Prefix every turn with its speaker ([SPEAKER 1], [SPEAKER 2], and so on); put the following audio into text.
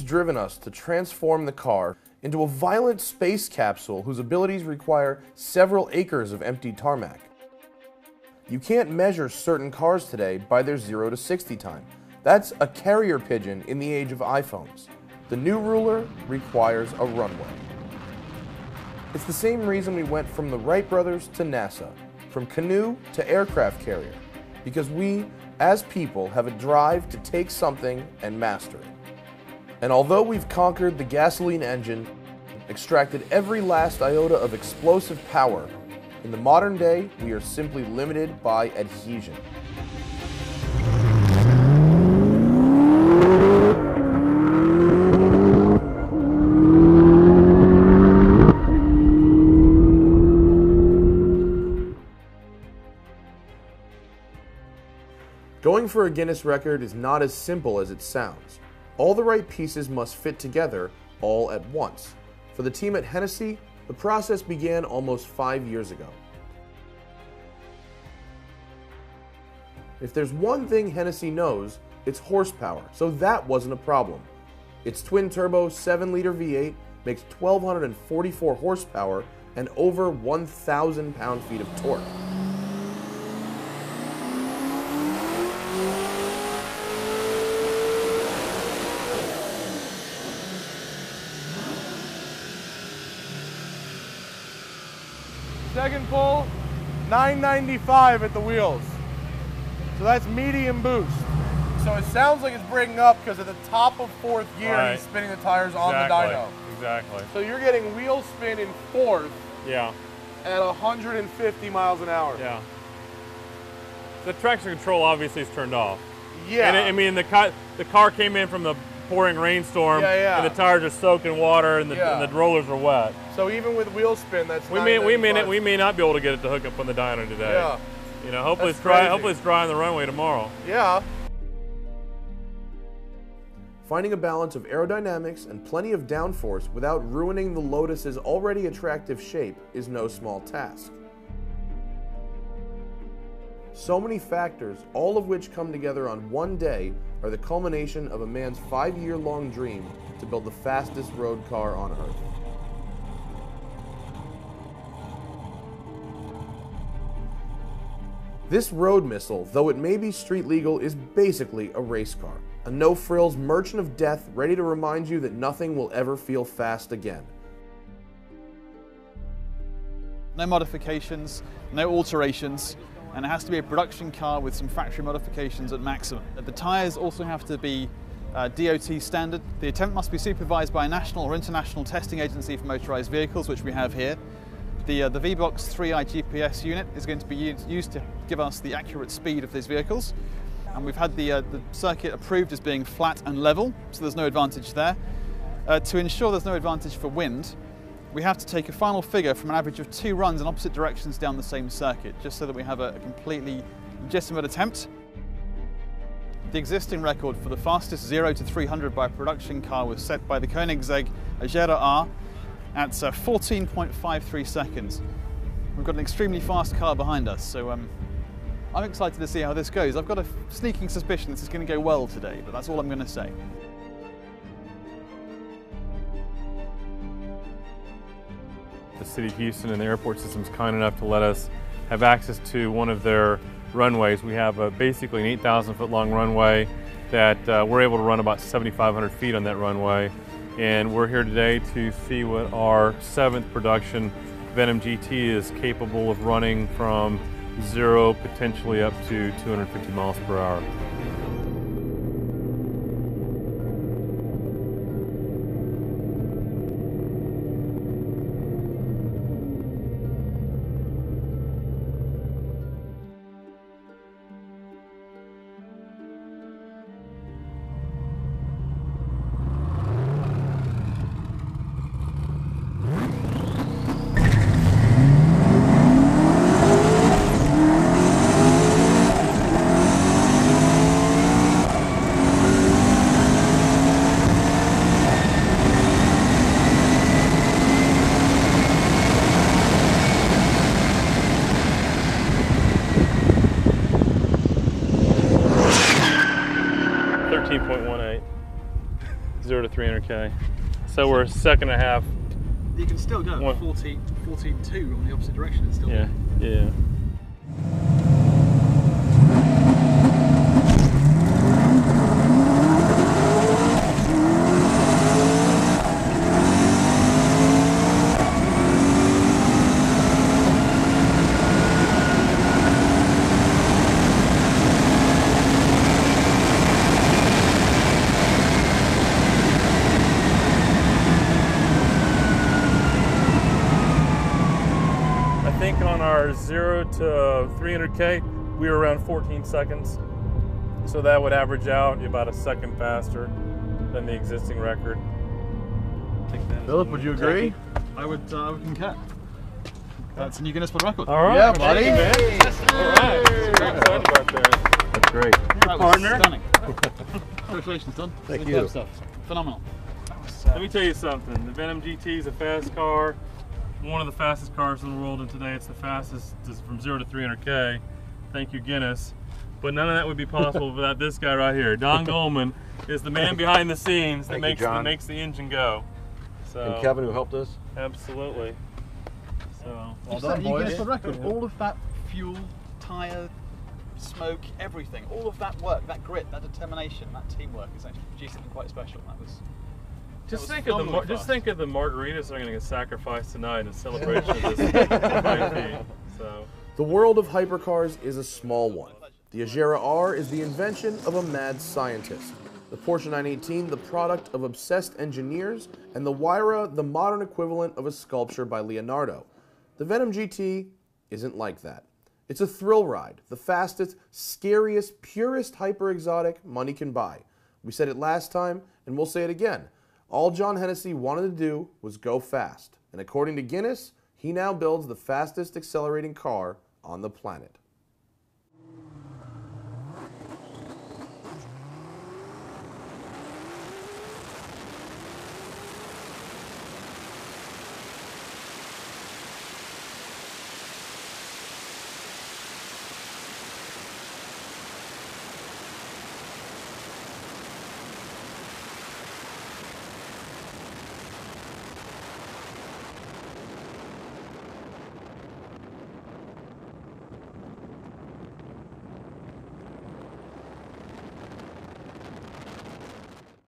[SPEAKER 1] driven us to transform the car into a violent space capsule whose abilities require several acres of empty tarmac. You can't measure certain cars today by their 0 to 60 time. That's a carrier pigeon in the age of iPhones. The new ruler requires a runway. It's the same reason we went from the Wright brothers to NASA, from canoe to aircraft carrier, because we, as people, have a drive to take something and master it. And although we've conquered the gasoline engine, extracted every last iota of explosive power, in the modern day, we are simply limited by adhesion. Going for a Guinness record is not as simple as it sounds. All the right pieces must fit together all at once. For the team at Hennessey, the process began almost 5 years ago. If there's one thing Hennessey knows, it's horsepower, so that wasn't a problem. Its twin-turbo 7-liter V8 makes 1,244 horsepower and over 1,000 pound-feet of torque.
[SPEAKER 2] Second pull, 995 at the wheels. So that's medium boost. So it sounds like it's braking up because at the top of fourth gear, he's spinning the tires on the dyno.
[SPEAKER 3] Exactly.
[SPEAKER 2] So you're getting wheel spin in fourth
[SPEAKER 3] at
[SPEAKER 2] 150 miles an hour.
[SPEAKER 3] Yeah. The traction control obviously is turned off.
[SPEAKER 2] Yeah.
[SPEAKER 3] And I mean, the car came in from the pouring rainstorm, and the tires are soaked in water, and the rollers are wet.
[SPEAKER 2] So even with wheel spin, that's
[SPEAKER 3] we may not be able to get it to hook up on the dyno today.
[SPEAKER 2] Yeah.
[SPEAKER 3] You know, hopefully it's dry. Hopefully it's dry on the runway tomorrow.
[SPEAKER 2] Yeah.
[SPEAKER 1] Finding a balance of aerodynamics and plenty of downforce without ruining the Lotus's already attractive shape is no small task. So many factors, all of which come together on one day, are the culmination of a man's 5-year-long dream to build the fastest road car on Earth. This road missile, though it may be street legal, is basically a race car. A no-frills merchant of death ready to remind you that nothing will ever feel fast again.
[SPEAKER 4] No modifications, no alterations, and it has to be a production car with some factory modifications at maximum. The tyres also have to be DOT standard. The attempt must be supervised by a national or international testing agency for motorised vehicles, which we have here. The V-Box 3i GPS unit is going to be used to give us the accurate speed of these vehicles. And we've had the circuit approved as being flat and level, so there's no advantage there. To ensure there's no advantage for wind, we have to take a final figure from an average of 2 runs in opposite directions down the same circuit, just so that we have a completely legitimate attempt. The existing record for the fastest 0 to 300 by a production car was set by the Koenigsegg Agera R at 14.53 seconds. We've got an extremely fast car behind us, so I'm excited to see how this goes. I've got a sneaking suspicion this is going to go well today, but that's all I'm going to say.
[SPEAKER 3] The City of Houston and the airport system is kind enough to let us have access to one of their runways. We have basically an 8,000-foot long runway that we're able to run about 7,500 feet on that runway. And we're here today to see what our 7th production Venom GT is capable of running from 0 potentially up to 250 miles per hour. to 300K. So we're a second and a half.
[SPEAKER 4] You can still go 14.2 on the opposite direction. It's still
[SPEAKER 3] yeah. I think on our 0 to 300K, we were around 14 seconds. So that would average out about a second faster than the existing record.
[SPEAKER 2] Philip, would you agree?
[SPEAKER 4] I would concur. That's a new Guinness World Record.
[SPEAKER 3] All right.
[SPEAKER 2] Yeah, buddy.
[SPEAKER 3] All right. Excited about that.
[SPEAKER 2] That's great.
[SPEAKER 4] That was
[SPEAKER 3] Partner.
[SPEAKER 4] stunning. Congratulations, Don.
[SPEAKER 2] Thank you.
[SPEAKER 4] Stuff. Phenomenal.
[SPEAKER 3] Let me tell you something. The Venom GT is a fast car. One of the fastest cars in the world, and today it's the fastest from 0 to 300K. Thank you, Guinness. But none of that would be possible without this guy right here. Don Goldman is the man behind the scenes that makes the engine go. So,
[SPEAKER 5] And Kevin, who helped us.
[SPEAKER 3] Absolutely. So
[SPEAKER 4] Well done, boys. Guinness World Record. All of that fuel, tyre, smoke, everything, all of that work, that grit, that determination, that teamwork is actually produced something quite special.
[SPEAKER 3] just think of the margaritas that are going to get sacrificed tonight in celebration of this IP. So
[SPEAKER 1] The world of hypercars is a small one. The Agera R is the invention of a mad scientist. The Porsche 918, the product of obsessed engineers, and the Huayra, the modern equivalent of a sculpture by Leonardo. The Venom GT isn't like that. It's a thrill ride, the fastest, scariest, purest hyper-exotic money can buy. We said it last time, and we'll say it again. All John Hennessey wanted to do was go fast. And according to Guinness, he now builds the fastest accelerating car on the planet.